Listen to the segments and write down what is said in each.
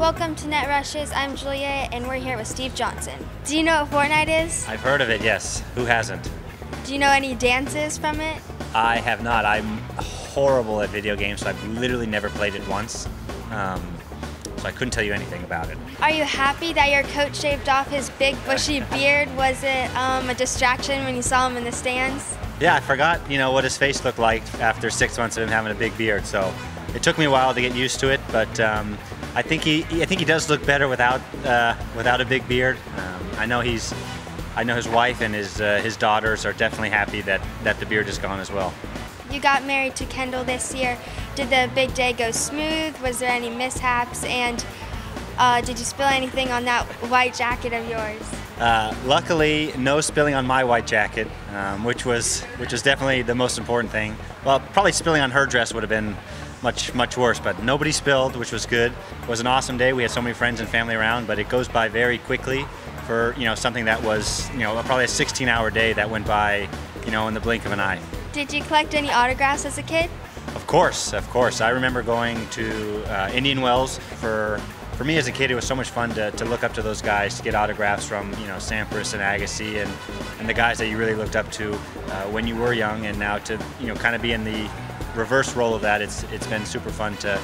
Welcome to Net Rushes. I'm Julia, and we're here with Steve Johnson. Do you know what Fortnite is? I've heard of it, yes. Who hasn't? Do you know any dances from it? I have not. I'm horrible at video games, so I've literally never played it once. So I couldn't tell you anything about it. Are you happy that your coach shaved off his big bushy beard? Was it a distraction when you saw him in the stands? Yeah, I forgot, what his face looked like after 6 months of him having a big beard. So it took me a while to get used to it, but I think he does look better without a big beard. I know his wife and his daughters are definitely happy that the beard is gone as well. You got married to Kendall this year. Did the big day go smooth? Was there any mishaps? And did you spill anything on that white jacket of yours? Luckily, no spilling on my white jacket, which was definitely the most important thing. Well, probably spilling on her dress would have been much worse, but nobody spilled, which was good. It was an awesome day. We had so many friends and family around, but it goes by very quickly for something that was probably a 16-hour day that went by in the blink of an eye. Did you collect any autographs as a kid? Of course. I remember going to Indian Wells. For me as a kid, it was so much fun to look up to those guys, to get autographs from Sampras and Agassi and the guys that you really looked up to when you were young, and now to kind of be in the reverse role of that. It's been super fun to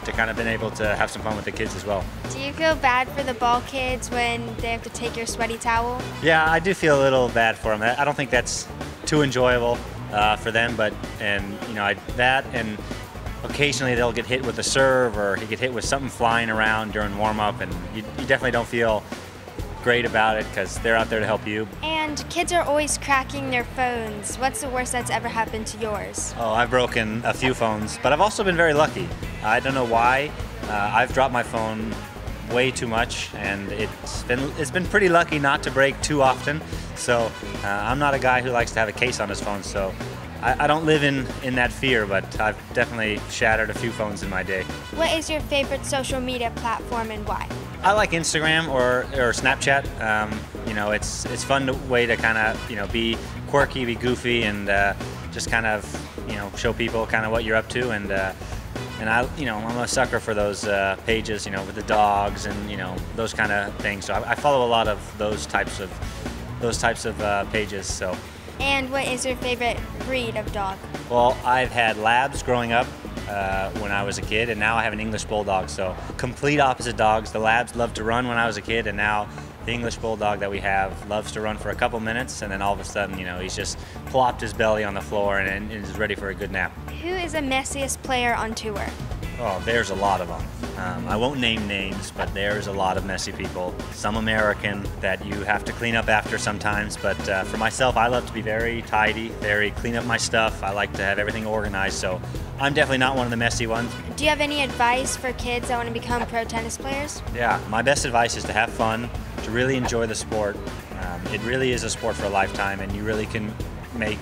kind of been able to have some fun with the kids as well. Do you feel bad for the ball kids when they have to take your sweaty towel? Yeah, I do feel a little bad for them. I don't think that's too enjoyable for them, but that and occasionally they'll get hit with a serve or he get hit with something flying around during warm-up, and you definitely don't feel great about it because they're out there to help you. And kids are always cracking their phones. What's the worst that's ever happened to yours? Oh, I've broken a few phones, but I've also been very lucky. I don't know why. I've dropped my phone way too much, and it's been pretty lucky not to break too often. So I'm not a guy who likes to have a case on his phone, so I don't live in that fear, but I've definitely shattered a few phones in my day. What is your favorite social media platform and why? I like Instagram or Snapchat. It's fun way to kind of be quirky, be goofy, and just kind of show people kind of what you're up to. And I'm a sucker for those pages, with the dogs and those kind of things. So I follow a lot of those types of pages. So. And what is your favorite breed of dog? Well, I've had Labs growing up when I was a kid, and now I have an English Bulldog, so complete opposite dogs. The Labs loved to run when I was a kid, and now the English Bulldog that we have loves to run for a couple minutes, and then all of a sudden, he's just plopped his belly on the floor and is ready for a good nap. Who is the messiest player on tour? Oh, there's a lot of them. I won't name names, but there's a lot of messy people. Some American that you have to clean up after sometimes, but for myself, I love to be very tidy, very clean up my stuff. I like to have everything organized, so I'm definitely not one of the messy ones. Do you have any advice for kids that want to become pro tennis players? Yeah, my best advice is to have fun, to really enjoy the sport. It really is a sport for a lifetime, and you really can make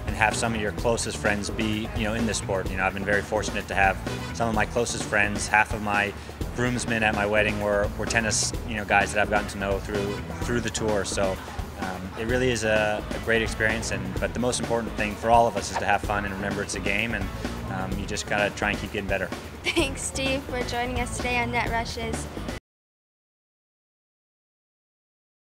and have some of your closest friends be, in this sport. I've been very fortunate to have some of my closest friends. Half of my groomsmen at my wedding were tennis, guys that I've gotten to know through the tour. So it really is a great experience. But the most important thing for all of us is to have fun and remember it's a game, and you just gotta try and keep getting better. Thanks, Steve, for joining us today on Net Rushes.